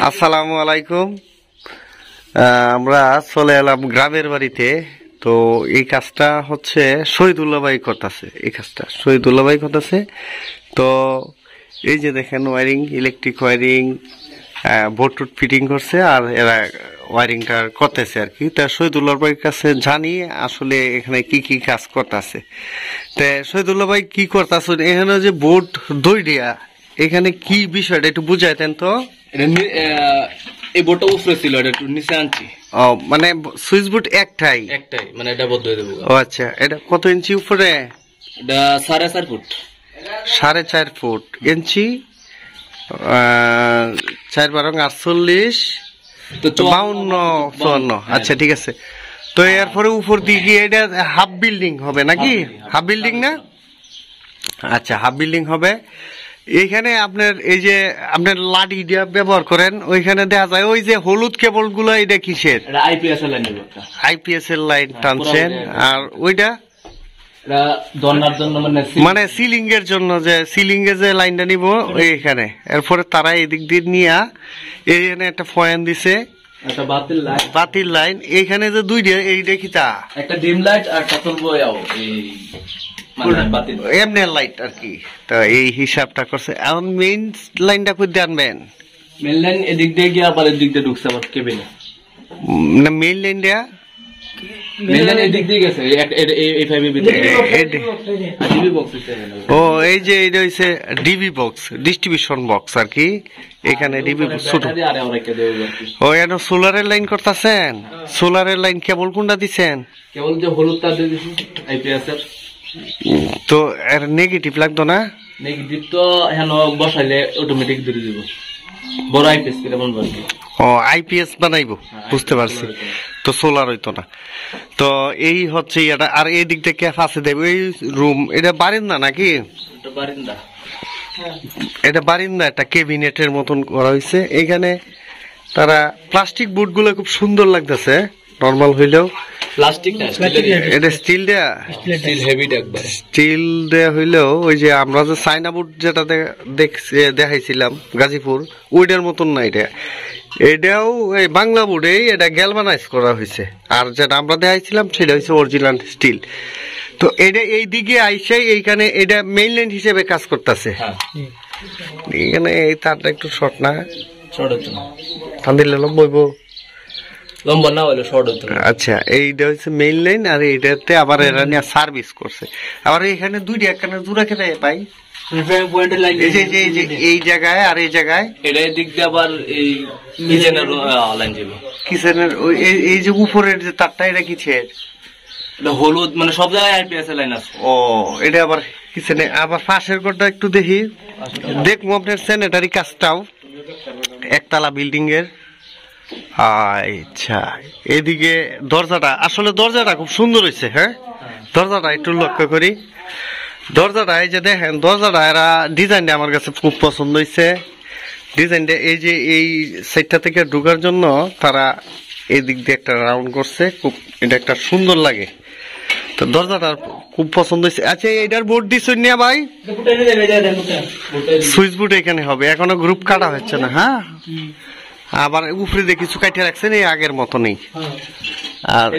আসসালামু আলাইকুম। আমরা চলে এলাম গ্রামের বাড়িতে। তো এই কাজটা হচ্ছে শহীদুল্লাহ ভাই করতেছে। এই কাজটা শহীদুল্লাহ ভাই করতেছে। তো এই যে দেখেন wiring, electric wiring, board fitting করছে আর এরা ওয়ারিংটা করতেছে আর কি। তা শহীদুল্লাহ ভাইয়ের কাছে জানি আসলে এখানে কি কি কাজ করতেছে। তা শহীদুল্লাহ ভাই কি করতেছে এখানে যে বোর্ড দইডিয়া, এখানে কি বিষয়টা একটু বুঝাইতেন তো। এই বোর্ডটা উপরে ছিল, এটা একটু নিচে আনছি। ও মানে সুইচ বোর্ড একটাই মানে এটা বদলে দেবো। ও আচ্ছা, এটা কত ইঞ্চি উপরে? এটা 4.5 ফুট। 4.5 ফুট ইঞ্চি, 4 বারং 48, তো 52, 54। আচ্ছা ঠিক আছে। তো এরপরে উপর দিকে এটা হাফ বিল্ডিং হবে নাকি? হাফ বিল্ডিং না? আচ্ছা, হাফ বিল্ডিং হবে। এইখানে আপনার এই যে আপনার লাঠি দিয়ে ব্যবহার করেন, ওইখানে দেখা যায় ওই যে হলুদ কেবল গুলো, এটা কিসের? আইপিএস এর লাইন টানছেন। আর ওইটা মানে সিলিং এর জন্য, যে সিলিং এ যে লাইনটা নিব এইখানে। এরপরে তারা এদিক দিয়ে নিয়ে এইখানে একটা ফয়েন দিছে, বাতির লাইন। এইখানে যে দুইটা, এই দেখিতা একটা ডিম লাইট আর একটা এমনি লাইট আর কি। তো এই হিসাবটা করছে। এখন মেইন লাইনটা কই আনবেন? মেইন লাইন এদিক দিয়ে গিয়ে আবার এদিক দিয়ে ঢুকছে আমার কেবিনে। না, মেইন লাইন দেয়া ও এই যে এটা হইছে ডিবি বক্স, ডিস্ট্রিবিউশন বক্স আর কি। এখানে ডিবি ছোট। ও এটা সোলারের লাইন করতেছেন? সোলারের লাইন কেবল কোনটা দিছেন? কেবল যে হলুদ তার দিয়ে দিছি আইপিএস এর। তো এর নেগেটিভ লাগতো না? নেগেটিভ তো হেন বসাইলে অটোমেটিক ধরে দিব। বড় আইপিএস কেমন বলবো? ও আইপিএস বানাইবো, বুঝতে পারছি। তো সোলার হইতো না। তো এই হচ্ছে এটা। আর এই দিক থেকে ফাঁসে দেবে এই রুম। এটা বারিন্দা নাকি? এটা বারিন্দা, একটা ক্যাবিনেটের মতন করা হয়েছে। এইখানে তারা প্লাস্টিক বোর্ড গুলো খুব সুন্দর লাগতেছে, নর্মাল হইলেও। এটা স্টিল দেয়া, স্টিল দেয়া হইলেও ওই যে আমরা যে চাইনা বোর্ড যেটা দেখাইছিলাম গাজীপুর, ওইটার মতন না এটা। এটাও এই বাংলা বোর্ডেই এটা গ্যালভানাইজ করা হয়েছে। আর যেটা আমরা দেখাইছিলাম সেটা হচ্ছে অরিজিনাল স্টিল। তো এটা এই দিকে আইসে এইখানে এটা মেইন লাইন হিসেবে কাজ করতেছে। এখানে এই তারটা একটু শর্ট না? টান দিলে বইবো লম্বা না হলে শর্ট হতো। আচ্ছা, এইটা হচ্ছে মেইন লাইন। আর এইটাতে আবার এরা নিয়ে সার্ভিস করছে। আবার এখানে দুইটা একখানে জোড়া খেতে পাই এই জায়গায় আর এই জায়গায়। এটা দিক দিয়ে আবার এই কিচেনের লাইন যাবে। কিচেনের এই যে উপরের যে তারটা, এটা কিসের? এটা হলুদ, মানে সব জায়গায় আইপিএস এর লাইন আছে। ও এটা আবার কিচেনে। আবার পাশের ঘরটা একটু দেখি, দেখবো আপনার স্যানিটারি কাজটাও একতলা বিল্ডিং এর। আচ্ছা, এদিকে দরজাটা, আসলে দরজাটা খুব সুন্দর হয়েছে। হ্যাঁ, দরজাটা একটু লক্ষ্য করি। দরজাটা এই যে দেখেন, দরজাটা এরা ডিজাইনটা আমার কাছে খুব পছন্দ হয়েছে। ডিজাইনটা এই যে এই সাইডটা থেকে ঢোকার জন্য তারা এই দিক দিয়ে একটা রাউন্ড করছে, খুব এটা একটা সুন্দর লাগে। তো দরজাটা খুব পছন্দ হয়েছে। আচ্ছা, এইটার বোর্ড দিচ্ছেন না ভাই? সুইচ বোর্ড এখানে হবে, এখনো গ্রুপ কাটা হচ্ছে না। হ্যাঁ, আবার উপরে দিয়ে কিছু কাটিয়ে রাখছেন, এই আগের মতো নেই। আর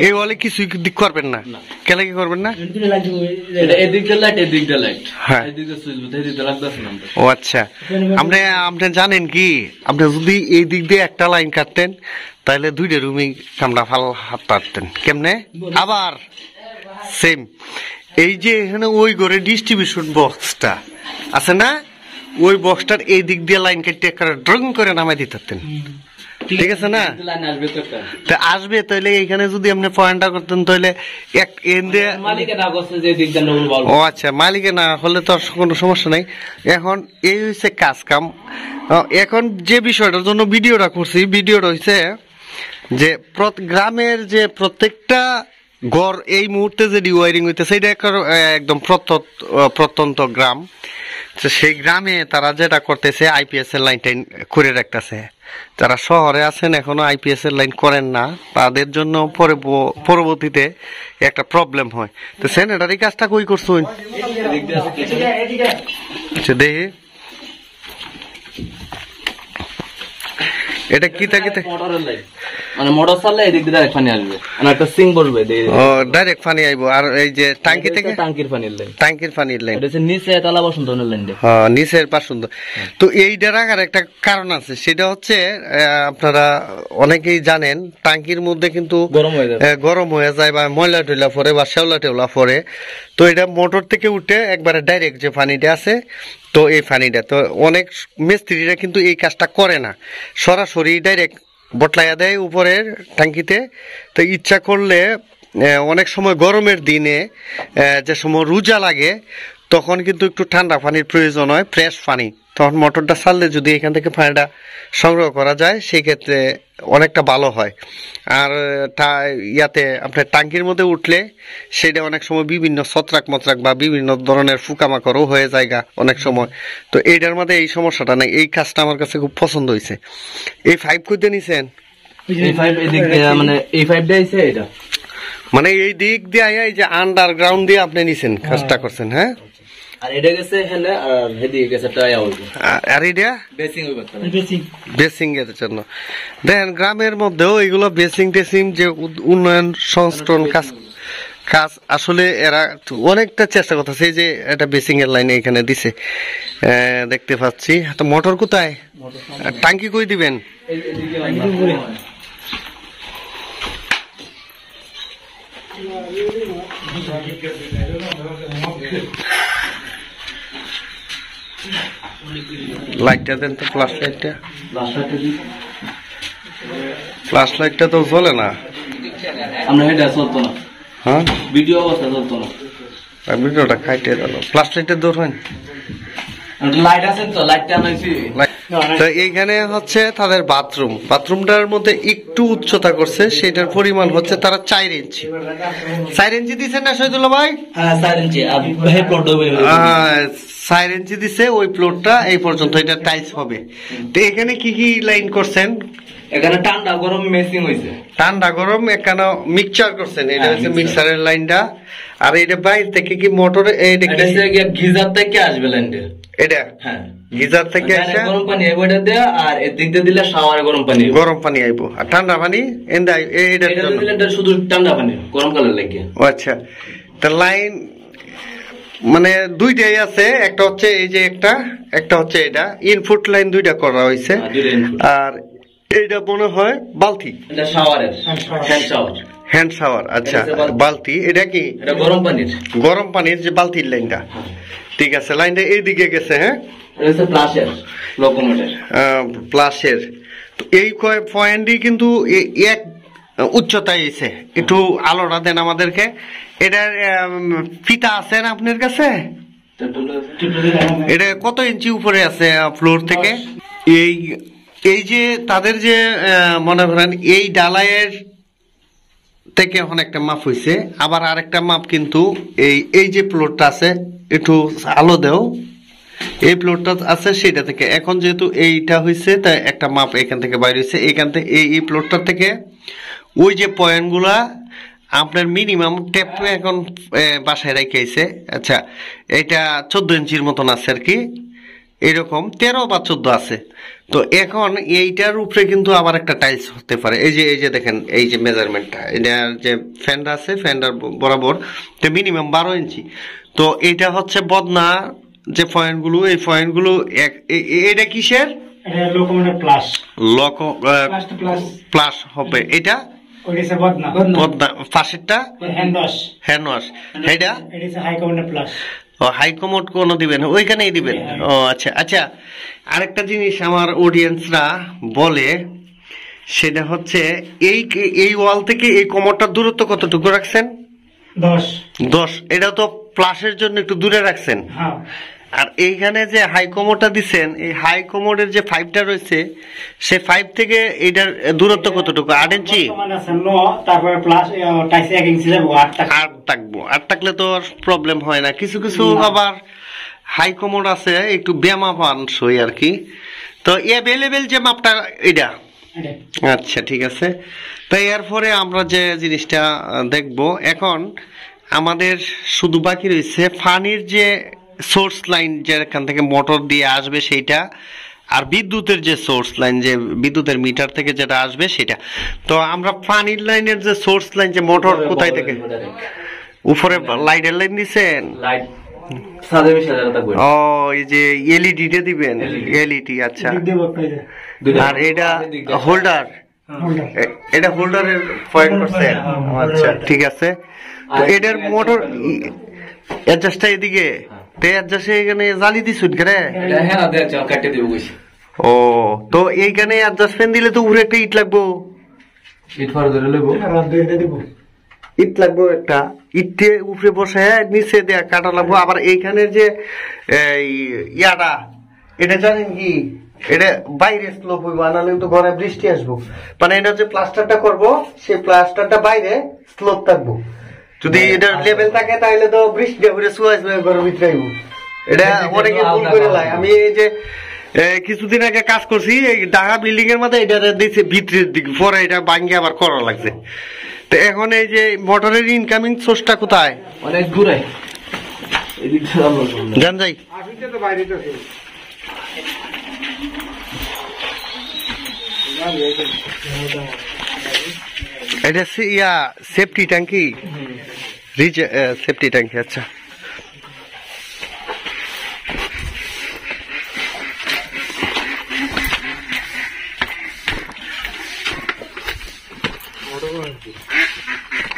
এই ওয়ালে কিছু দিক করবেন না? কেন কি করবেন না? ও আচ্ছা, আপনি জানেন কি, আপনি যদি এই দিক দিয়ে একটা লাইন কাটতেন তাহলে দুইটা রুমে কামড়া ফাল হাত পারতেন। কেমনে? আবার সেম এই যে এখানে ওই ঘরে ডিস্ট্রিবিউশন বক্সটা আছে না, ওই বক্সটার এই দিক দিয়ে লাইন কেটে ড্রং করে নামাই দিতেন। ঠিক আছে না? আসবে তাহলে এখানে যদি আপনি পয়েন্টটা করতেন তাহলে ও আচ্ছা, মালিকে না হলে তো কোনো সমস্যা নাই। এখন এই হচ্ছে কাজ কাম। এখন যে বিষয়টার জন্য ভিডিওটা করছি, ভিডিওটা হচ্ছে যে গ্রামের যে প্রত্যেকটা ঘর এই মুহূর্তে যে ওয়ারিং হইতেছে, এটা একদম প্রত্যন্ত গ্রাম। সেই গ্রামে তারা যেটা করতেছে আইপিএস এর লাইন টাইন করে রাখতেছে। যারা শহরে আছেন এখনো আইপিএস এর লাইন করেন না, তাদের জন্য পরবর্তীতে একটা প্রবলেম হয়। তো স্যানিটারি কাজটা কই করছুন? আচ্ছা দেখি এটা কি থাকে? মোটরের লাইন, মানে মোটর চাললে এদিক দিয়ে ডাইরেক্ট পানি আসবে, মানে একটা সিং বসবে। ও ডাইরেক্ট পানি আইবো। আর এই যে টাঙ্কি থেকে টাঙ্কির পানির লাইন, টাঙ্কির পানির লাইন, এটা হচ্ছে নিচে তালা বসন্তনের লাইন। হ্যাঁ নিচের পাশুন্দ। তো এইটার আগার একটা কারণ আছে, সেটা হচ্ছে আপনারা অনেকেই জানেন টাঙ্কির মধ্যে কিন্তু গরম হয়ে যায় বা ময়লা টয়লা পরে বা শ্যাওলা টেওলা পরে। তো এটা মোটর থেকে উঠে একবারে ডাইরেক্ট যে পানিটা আছে, তো এই পানিটা তো অনেক মিস্ত্রিরা কিন্তু এই কাজটা করে না, সরাসরি ডাইরেক্ট বটলাইয়া দেয় উপরের ট্যাঙ্কিতে। তো ইচ্ছা করলে অনেক সময় গরমের দিনে যে সময় রোজা লাগে তখন কিন্তু একটু ঠান্ডা পানির প্রয়োজন হয়, ফ্রেশ পানি। তখন মোটরটা চাললে যদি এখান থেকে পানিটা সংগ্রহ করা যায় সেই ক্ষেত্রে অনেকটা ভালো হয়। আর ইয়াতে আপনার টাঙ্কির মধ্যে উঠলে সেটা অনেক সময় বিভিন্ন ছত্রাক মত্রাক বা বিভিন্ন ধরনের পোকামাকড়ও হয়ে যায় অনেক সময়। তো এইটার মধ্যে এই সমস্যাটা নেই। এই কাজটা আমার কাছে খুব পছন্দ হয়েছে। এই পাইপ খুঁজতে নিছেন? মানে এই দিক দিয়ে এই যে আন্ডারগ্রাউন্ড দিয়ে আপনি নিছেন, কাজটা করছেন। হ্যাঁ, আর এটা গেছে হেলে, আর হেদিকে গেছে টায়া হইবে। আর এটা বেসিং হইবে, বেসিং এর জন্য। দেখেন গ্রামের মধ্যেও এগুলো বেসিং টেসিং যে উন্নয়ন সংস্করণ কাজ আসলে এরা অনেকটা চেষ্টা করতেছে। এই যে এটা বেসিং এর লাইনে এখানে দিছে দেখতে পাচ্ছি। তো মোটর কোথায়, টাঙ্কি কই দিবেন? লাইটটা দেন তো, ফ্ল্যাশ লাইটটা। ফ্ল্যাশ লাইটটা তো জ্বলে না। আমরা এটা চলতো না। হ্যাঁ, ভিডিও অবস্থা চলতো না। ভিডিওটা খাইতে গেল। ফ্ল্যাশ লাইটের দূর হয়, লাইট আছে তো, লাইটটা আনাইছি। তো এইখানে হচ্ছে তাদের বাথরুম, বাথরুমটার মধ্যে একটু উচ্চতা করছে, সেটার পরিমাণ হচ্ছে তারা 4 ইঞ্চি। 4 ইঞ্চি দিচ্ছেন না শহীদুল্লাহ ভাই? 4 ইঞ্চি। 4 ইঞ্চি দিছে ওই ফ্লোরটা এই পর্যন্ত, এটা টাইলস হবে। তো এখানে কি কি লাইন করছেন? এখানে ঠান্ডা গরম মেসিং হইছে। ঠান্ডা গরম এখানে মিক্সচার করছেন, এটা হচ্ছে মিক্সারের লাইনটা। আর এটা বাইরে থেকে কি মোটরে গিজার থেকে আসবে লাইনটা। এটা হ্যাঁ, গিজার থেকে আসে গরম পানি আইবো এটা দিয়ে, আর এদিক দিয়ে দিলে শাওয়ারে গরম পানি আইবো। আর ঠান্ডা পানি এটা দিলে শুধু ঠান্ডা পানি গরম কালার লাগে। ও আচ্ছা, তা লাইন মানে দুইটাই আছে, একটা হচ্ছে এই যে একটা হচ্ছে এটা ইনপুট লাইন, দুইটা করা হয়েছে। আর এইটা মনে হয় বালতি, এটা শাওয়ারের হ্যান্ড শাওয়ার। আচ্ছা, বালতি এটা কি? এটা গরম পানির যে বালতির লাইনটা। ঠিক আছে, লাইনটা এইদিকে গেছে। হ্যাঁ, প্লাসের। তো এই পয়েন্টই কিন্তু এক উচ্চতায় এসে একটু আলোটা দেন আমাদেরকে। এটার ফিতা আছে না আপনার কাছে? এটা কত ইঞ্চি উপরে আছে ফ্লোর থেকে? এই যে তাদের যে মনে করেন এই ডালাইয়ের থেকে অনেকটা মাপ হয়েছে, আবার আরেকটা মাপ কিন্তু এই যে প্লটটা আছে, একটু আলো দেও, এই প্লটটা আছে সেটা থেকে এখন যেহেতু এইটা হয়েছে তাই একটা মাপ এখান থেকে বাইরে হয়েছে। এখান থেকে এই প্লটটা থেকে ওই যে পয়েন্টগুলা আপনার মিনিমাম টেপ এখন বাসায় রেখেছে। আচ্ছা, এটা 14 ইঞ্চির মতন আছে আর কি, এরকম 13 বা 14 আছে। তো এখন এইটার উপরে কিন্তু আবার একটা টাইলস হতে পারে। এই যে দেখেন এই যে মেজারমেন্টটা, এটার যে ফ্যানটা আছে ফ্যানটার বরাবর তো মিনিমাম 12 ইঞ্চি। তো এটা হচ্ছে বদনা যে পয়েন্টগুলো, এই পয়েন্টগুলো এটা কিসের? প্লাস হবে। এটা বদনা, পাশেরটা হ্যান্ড ওয়াশ। এটা হাইকমোড কোনো দিবেন, ওইখানেই দিবেন। ও আচ্ছা আচ্ছা, আরেকটা জিনিস আমার অডিয়েন্সরা বলে, সেটা হচ্ছে এই ওয়াল থেকে এই কমোডটার দূরত্ব কতটুকু রাখছেন? 10। এটা তো প্লাসের জন্য একটু দূরে রাখছেন। আর এইখানে যে হাই কমোডটা দিচ্ছেন, এই হাই কমোডের যে 5টা রয়েছে, সে 5 থেকে এটার দূরত্ব কতটুকু? 8 ইঞ্চি। আর থাকবো, আর থাকলে তো প্রবলেম হয় না। কিছু কিছু আবার হাই কমোড আছে একটু বেমাপানসই আর কি। তো অ্যাভেলেবেল যে মাপটা এটা। আচ্ছা ঠিক আছে। তো এরপরে আমরা যে জিনিসটা দেখবো এখন, আমাদের শুধু বাকি রয়েছে পানির যে সোর্স লাইন যেখান থেকে মোটর দিয়ে আসবে সেইটা, আর বিদ্যুতের যে সোর্স লাইন, যে বিদ্যুতের মিটার থেকে যেটা আসবে সেটা। তো আমরা পানির লাইনের যে সোর্স লাইন, যে মোটর কোথায় থেকে উপরে লাইটের লাইন দিচ্ছেন? ও এই যে এলইডি টা দিবেন, এলইডি। আচ্ছা, আর এটা হোল্ডার, এটা হোল্ডারের পয়েন্ট করছেন। আচ্ছা ঠিক আছে। তো এটার মোটর অ্যাডজাস্টটা এদিকে, তো অ্যাডজাস্টে এখানে জালি দিছুন কেন? ও, তো এইখানে অ্যাডজাস্ট ফ্যান দিলে তো উপরে একটা ইট লাগবো, ইট লাগবো একটা, ইটে উপরে বসে নিচে দেয়া কাটা লাগবো। আবার এইখানে যে ইয়াটা, এটা জানেন কি, এটা বাইরে স্লোপ হইব, আনালে তো ঘরে বৃষ্টি আসবো। মানে এটা যে প্লাস্টারটা করব, সেই প্লাস্টারটা বাইরে স্লোপ থাকবো। যদি এটা লেভেল থাকে তাহলে তো বৃষ্টি ঘুরে সুয়াইস হয়ে ঘরের ভিতরে আইব। এটা অনেকে ভুল করে লাই। আমি এই যে কিছুদিন আগে কাজ করছি এই ঢাকা বিল্ডিং এর মধ্যে, এটা দিয়েছে ভিতরের দিকে, পরে এটা ভাঙ্গে আবার করা লাগছে। তো এখন এই যে মোটরের ইনকামিং সোর্সটা কোথায়? অনেক দূরে জান যাই। এটা ইয়া সেফটি ট্যাঙ্কি, সেফটি ট্যাঙ্কি। আচ্ছা,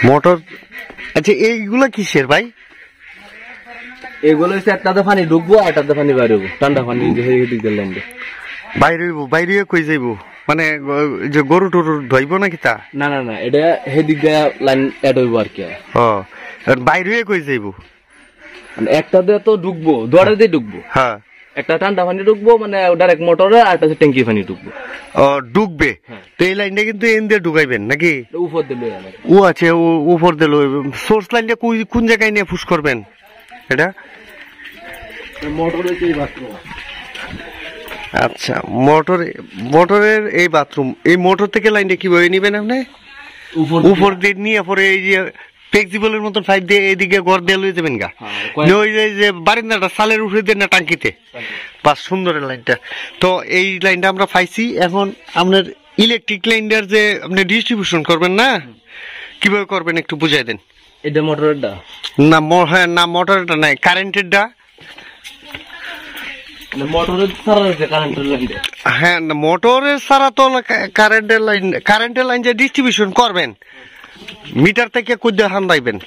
মোটর। আচ্ছা, এইগুলা কিসের ভাই? এগুলো হচ্ছে একটাতে পানি ঢুকবো আর একটাতে পানি বাইরে হবো, ঠান্ডা পানি বাইরে হইব। বাইরে কই যাইব? মানে যে গরু টরু ধইব নাকি তা? না না না, এটা সেদিক দিয়ে লাইন অ্যাড হইব আর কি। ও, বাইরে কই যাইব? একটাতে তো ঢুকবো, দোয়ারে দিয়ে ঢুকবো। হ্যাঁ, একটা ঠান্ডা পানি ঢুকবো, মানে ডাইরেক্ট মোটরে, আর একটা ট্যাঙ্কি পানি ঢুকবো। ও, ঢুকবে। তো এই লাইনটা কিন্তু এন দিয়ে ঢুকাইবেন নাকি? উপর দিলে ও আছে, উপর দিল। সোর্স লাইনটা কোন জায়গায় নিয়ে পুশ করবেন এটা? মোটরের এই বাথরুম। আচ্ছা, মোটরের এই বাথরুম। এই মোটর থেকে লাইনটা কিভাবে নিবেন আপনি? উপর দিয়ে নিয়ে পরে এই যে ফ্লেক্সিবলের মতন পাইপ দিয়ে এইদিকে ঘর দিয়ে লয়ে যাবেন গা। ওই যে বারিন্দাটা সালের উপরে দেন না টাঙ্কিতে, বাস সুন্দরের লাইনটা। তো এই লাইনটা আমরা পাইছি। এখন আপনার ইলেকট্রিক লাইনটার যে আপনি ডিস্ট্রিবিউশন করবেন না, কিভাবে করবেন একটু বুঝাই দেন। এটা মোটরেরটা না? হ্যাঁ, না মোটরেরটা নাই, কারেন্টেরটা। হ্যাঁ, মোটরের ছাড়া তো কারেন্টের লাইন যে ডিস্ট্রিবিউশন করবেন, মিটার থেকে কই দিয়ে হান্দাইবেন?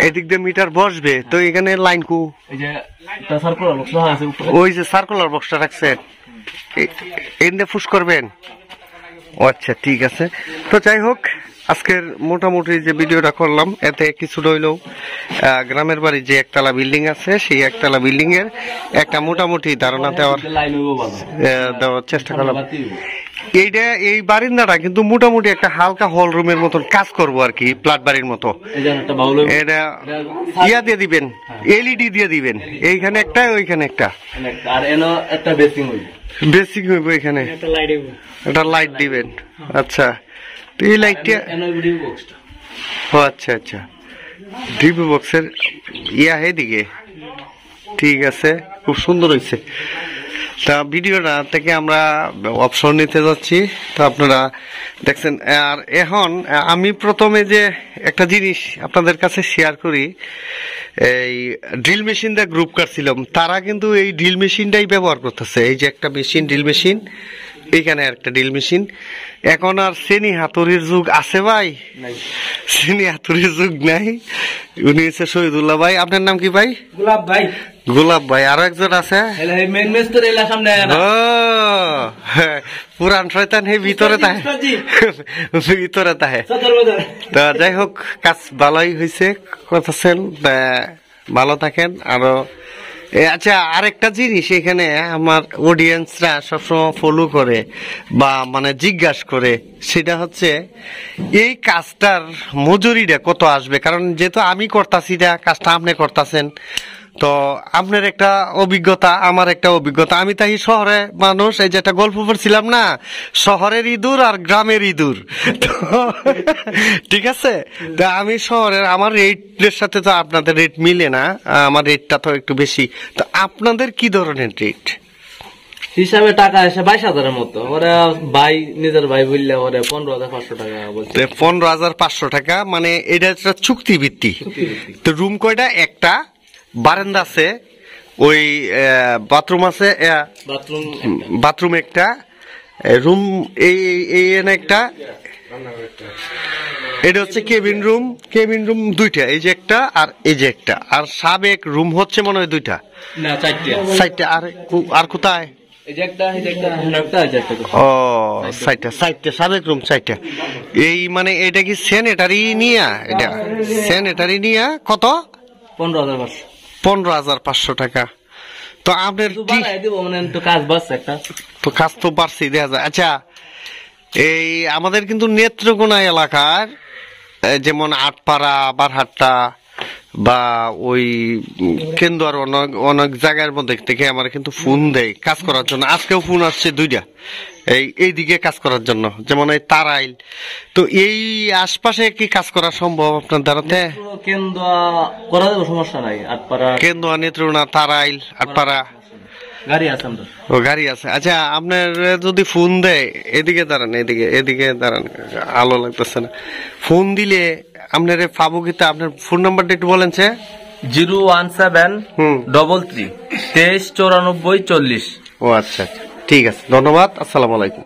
এদিক দিয়ে মিটার বসবে। তো এখানে লাইন কু, ওই যে সার্কুলার বক্সটা রাখছেন, এনে ফুস করবেন। আচ্ছা ঠিক আছে। তো যাই হোক, আজকের মোটামুটি যে ভিডিওটা করলাম, এতে কিছুটা হইলেও গ্রামের বাড়ি যে একতলা বিল্ডিং আছে, সেই একতলা বিল্ডিং এর একটা মোটামুটি ধারণা দেওয়ার চেষ্টা করলাম। এইটা, এই বারিন্দাটা কিন্তু মোটামুটি একটা হালকা হল রুমের মতন কাজ করবো আর কি, প্লাট বাড়ির মতো। এটা ইয়া দিয়ে দিবেন, এলইডি দিয়ে দিবেন, এইখানে একটা, ওইখানে একটা, বেসিং হইব, এখানে একটা লাইট দিবেন। আচ্ছা, তো এই লাইটটা, ও আচ্ছা আচ্ছা, ডিবি বক্সের ইয়া এদিকে। ঠিক আছে, খুব সুন্দর হয়েছে। তা ভিডিওটা থেকে আমরা অপশন নিতে যাচ্ছি, তো আপনারা দেখছেন। আর এখন আমি প্রথমে যে একটা জিনিস আপনাদের কাছে শেয়ার করি, এই ড্রিল মেশিন দিয়ে গ্রুপ কাটছিলাম, তারা কিন্তু এই ড্রিল মেশিনটাই ব্যবহার করতেছে। এই যে একটা মেশিন, ড্রিল মেশিন, এইখানে একটা ড্রিল মেশিন। এখন আর শ্রেণী হাতুড়ির যুগ আছে ভাই? শ্রেণী হাতুড়ির যুগ নাই। উনি হচ্ছে শহীদুল্লাহ ভাই। আপনার নাম কি ভাই? গোলাপ ভাই। গোলাপ ভাই। আরো একজন আছে, পুরান শয়তান, হে ভিতরে তাহে, ভিতরে তাহে। তা যাই হোক, কাজ ভালোই হয়েছে, করতেছেন, ভালো থাকেন। আরো আচ্ছা, আরেকটা জিনিস এখানে আমার অডিয়েন্সরা সবসময় ফলো করে বা মানে জিজ্ঞাসা করে, সেটা হচ্ছে এই কাজটার মজুরিটা কত আসবে। কারণ যেহেতু আমি করতাছি, কাজটা আপনি করতেছেন, তো আপনার একটা অভিজ্ঞতা, আমার একটা অভিজ্ঞতা। আমি তাই শহরে মানুষ, এই যে একটা গল্প পড়ছিলাম না, শহরের ইঁদুর আর গ্রামের ইঁদুর। তো ঠিক আছে, তো আমি শহরের, আমার রেটের সাথে তো আপনাদের রেট মিলে না, আমার রেটটা তো একটু বেশি। তো আপনাদের কি ধরনের রেট হিসাবে? টাকা এসে 22,000-এর মতো। ওরা ভাই, নিজের ভাই বললে ওরা 15,500 টাকা বলছে। 15,500 টাকা, মানে এটা একটা চুক্তি ভিত্তি। তো রুম কয়টা? একটা, বারান্দা আছে, ওই বাথরুম আছে, বাথরুম একটা, রুম এই একটা, এটা হচ্ছে কেবিন রুম। কেবিন রুম দুইটা, এই যে একটা আর এই যে একটা, আর সাবেক রুম হচ্ছে মনে হয় দুইটা না চারটা। আর কোথায়? সাবেক রুম 4টা। এই মানে এটা কি স্যানিটারি নিয়া? এটা স্যানিটারি নিয়া কত? 15,500 টাকা। তো আপনার তো কাজ তো বাড়ছে, দেখা যায়। আচ্ছা, এই আমাদের কিন্তু নেত্রকোনা এলাকার, যেমন আটপাড়া, বারহাট্টা বা ওই কেন্দুয়ার অনেক জায়গার মধ্যে থেকে আমার কিন্তু ফোন দেয় কাজ করার জন্য। আজকেও ফোন আসছে 2টা এইদিকে কাজ করার জন্য, যেমন এই তারাইল। তো এই আশপাশে কি কাজ করা সম্ভব আপনার দ্বারাতে? কেন্দুয়া করা যাবে, সমস্যা নাই। আটপাড়া, কেন্দুয়া, নেত্রকোনা, তারাইল, আটপাড়া গাড়ি আছে আমাদের। ও, গাড়ি আছে। আচ্ছা, আপনার যদি ফোন দেয়, এদিকে দাঁড়ান, এদিকে দাঁড়ান, আলো লাগতেছে না। ফোন দিলে আপনার পাবো কিতা? আপনার ফোন নাম্বারটা একটু বলেন। 01733 2394 40। ও আচ্ছা, ঠিক আছে, ধন্যবাদ, আসসালামু আলাইকুম।